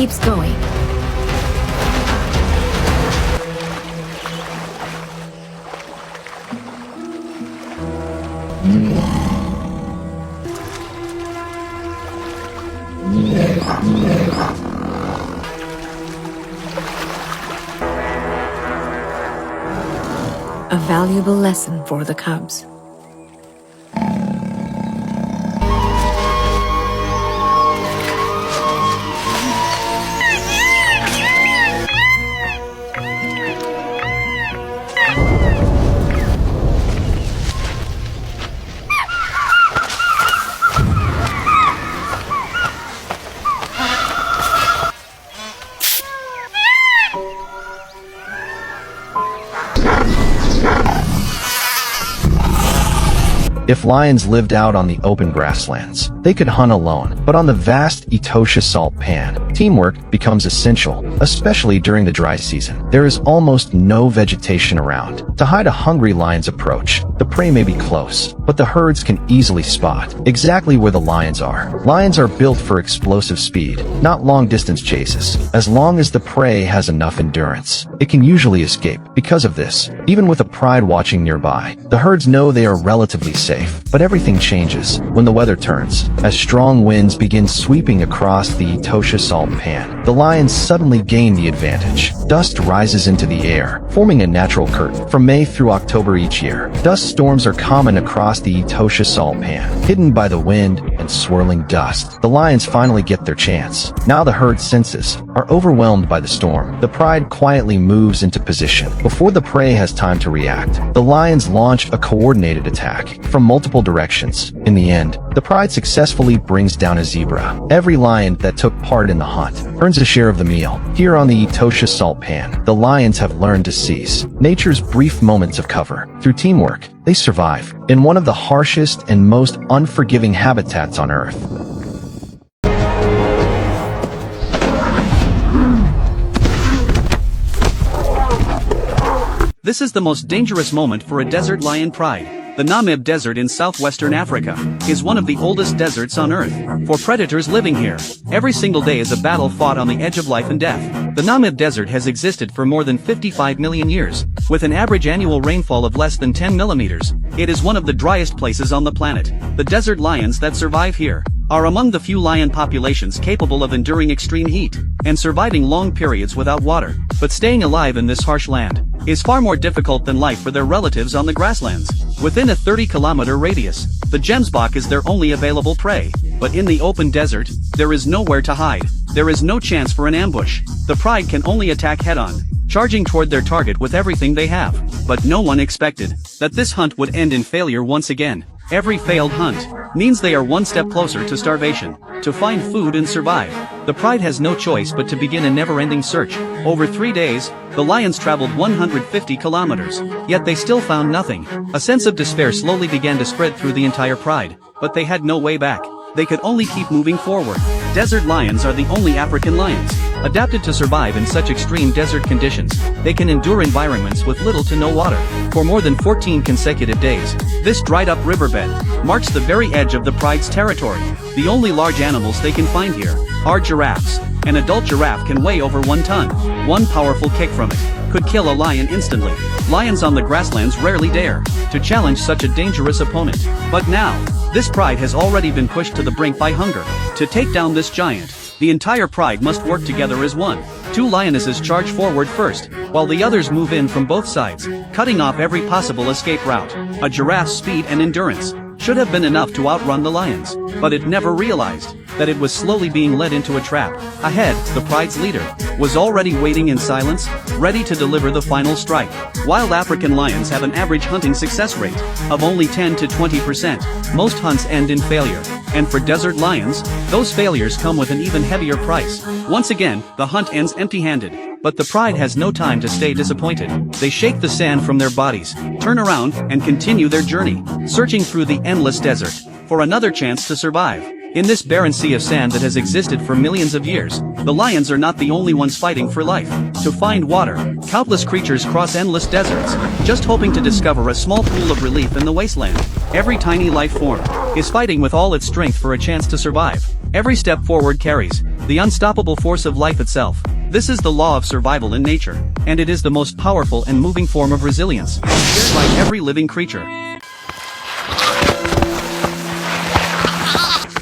keeps going. A valuable lesson for the cubs. If lions lived out on the open grasslands, they could hunt alone, but on the vast Etosha salt pan, teamwork becomes essential, especially during the dry season. There is almost no vegetation around. To hide a hungry lion's approach, the prey may be close, but the herds can easily spot exactly where the lions are. Lions are built for explosive speed, not long-distance chases. As long as the prey has enough endurance, it can usually escape. Because of this, even with a pride watching nearby, the herds know they are relatively safe. But everything changes when the weather turns. As strong winds begin sweeping across the Etosha salt pan, the lions suddenly gain the advantage. Dust rises into the air, forming a natural curtain. From May through October each year, dust storms are common across the Etosha salt pan. Hidden by the wind and swirling dust, the lions finally get their chance. Now the herd senses are overwhelmed by the storm. The pride quietly moves into position. Before the prey has time to react, the lions launch a coordinated attack from multiple directions. In the end, the pride successfully brings down a zebra. Every lion that took part in the hunt earns a share of the meal. Here on the Etosha salt pan, the lions have learned to seize nature's brief moments of cover. Through teamwork, they survive in one of the harshest and most unforgiving habitats on Earth. This is the most dangerous moment for a desert lion pride. The Namib Desert in southwestern Africa is one of the oldest deserts on Earth. For predators living here, every single day is a battle fought on the edge of life and death. The Namib Desert has existed for more than 55 million years, with an average annual rainfall of less than 10 millimeters. It is one of the driest places on the planet. The desert lions that survive here are among the few lion populations capable of enduring extreme heat and surviving long periods without water. But staying alive in this harsh land is far more difficult than life for their relatives on the grasslands. Within a 30-kilometer radius, the gemsbok is their only available prey. But in the open desert, there is nowhere to hide. There is no chance for an ambush. The pride can only attack head-on, charging toward their target with everything they have. But no one expected that this hunt would end in failure once again. Every failed hunt means they are one step closer to starvation. To find food and survive, the pride has no choice but to begin a never-ending search. Over 3 days, the lions traveled 150 kilometers, yet they still found nothing. A sense of despair slowly began to spread through the entire pride, but they had no way back. They could only keep moving forward. Desert lions are the only African lions adapted to survive in such extreme desert conditions. They can endure environments with little to no water for more than 14 consecutive days. This dried-up riverbed marks the very edge of the pride's territory. The only large animals they can find here are giraffes. An adult giraffe can weigh over 1 ton. One powerful kick from it could kill a lion instantly. Lions on the grasslands rarely dare to challenge such a dangerous opponent. But now, this pride has already been pushed to the brink by hunger. To take down this giant, the entire pride must work together as one. 2 lionesses charge forward first, while the others move in from both sides, cutting off every possible escape route. A giraffe's speed and endurance should have been enough to outrun the lions, but it never realized that it was slowly being led into a trap. Ahead, the pride's leader was already waiting in silence, ready to deliver the final strike. Wild African lions have an average hunting success rate of only 10 to 20%. Most hunts end in failure, and for desert lions, those failures come with an even heavier price. Once again, the hunt ends empty-handed. But the pride has no time to stay disappointed. They shake the sand from their bodies, turn around, and continue their journey, searching through the endless desert for another chance to survive. In this barren sea of sand that has existed for millions of years, the lions are not the only ones fighting for life. To find water, countless creatures cross endless deserts, just hoping to discover a small pool of relief in the wasteland. Every tiny life form is fighting with all its strength for a chance to survive. Every step forward carries the unstoppable force of life itself. This is the law of survival in nature, and it is the most powerful and moving form of resilience, shared by every living creature.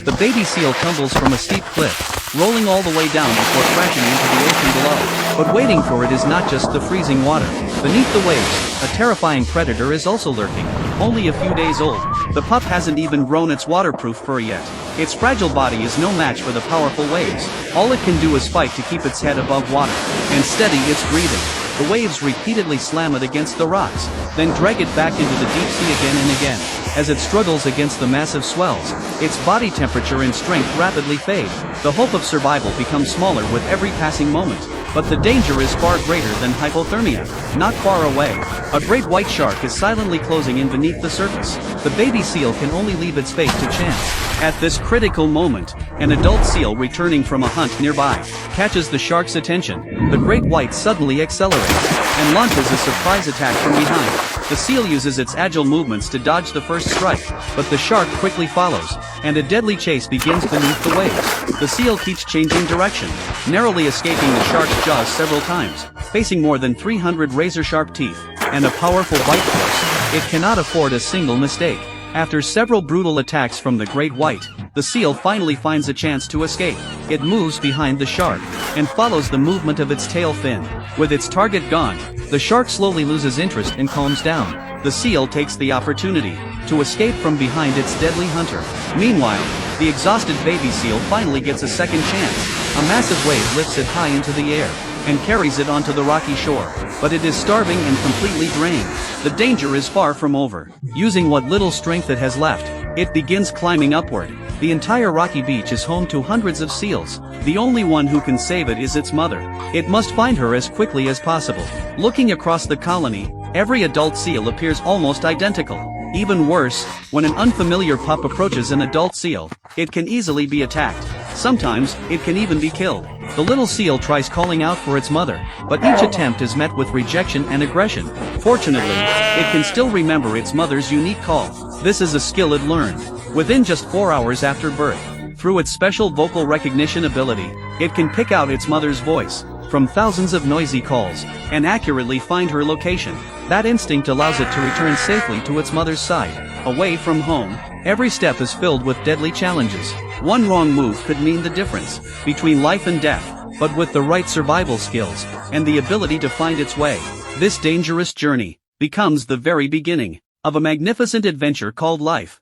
The baby seal tumbles from a steep cliff, rolling all the way down before crashing into the ocean below. But waiting for it is not just the freezing water. Beneath the waves, a terrifying predator is also lurking, only a few days old. The pup hasn't even grown its waterproof fur yet. Its fragile body is no match for the powerful waves. All it can do is fight to keep its head above water and steady its breathing. The waves repeatedly slam it against the rocks, then drag it back into the deep sea again and again. As it struggles against the massive swells, its body temperature and strength rapidly fade. The hope of survival becomes smaller with every passing moment. But the danger is far greater than hypothermia. Not far away, a great white shark is silently closing in beneath the surface. The baby seal can only leave its fate to chance. At this critical moment, an adult seal returning from a hunt nearby catches the shark's attention. The great white suddenly accelerates and launches a surprise attack from behind. The seal uses its agile movements to dodge the first strike, but the shark quickly follows, and a deadly chase begins beneath the waves. The seal keeps changing direction, narrowly escaping the shark's jaws several times. Facing more than 300 razor-sharp teeth and a powerful bite force, it cannot afford a single mistake. After several brutal attacks from the great white, the seal finally finds a chance to escape. It moves behind the shark and follows the movement of its tail fin. With its target gone, the shark slowly loses interest and calms down. The seal takes the opportunity to escape from behind its deadly hunter. Meanwhile, the exhausted baby seal finally gets a second chance. A massive wave lifts it high into the air and carries it onto the rocky shore. But it is starving and completely drained. The danger is far from over. Using what little strength it has left, it begins climbing upward. The entire rocky beach is home to hundreds of seals. The only one who can save it is its mother. It must find her as quickly as possible. Looking across the colony, every adult seal appears almost identical. Even worse, when an unfamiliar pup approaches an adult seal, it can easily be attacked. Sometimes, it can even be killed. The little seal tries calling out for its mother, but each attempt is met with rejection and aggression. Fortunately, it can still remember its mother's unique call. This is a skill it learned within just 4 hours after birth. Through its special vocal recognition ability, it can pick out its mother's voice from thousands of noisy calls and accurately find her location. That instinct allows it to return safely to its mother's side. Away from home, every step is filled with deadly challenges. One wrong move could mean the difference between life and death, but with the right survival skills and the ability to find its way, this dangerous journey becomes the very beginning of a magnificent adventure called life.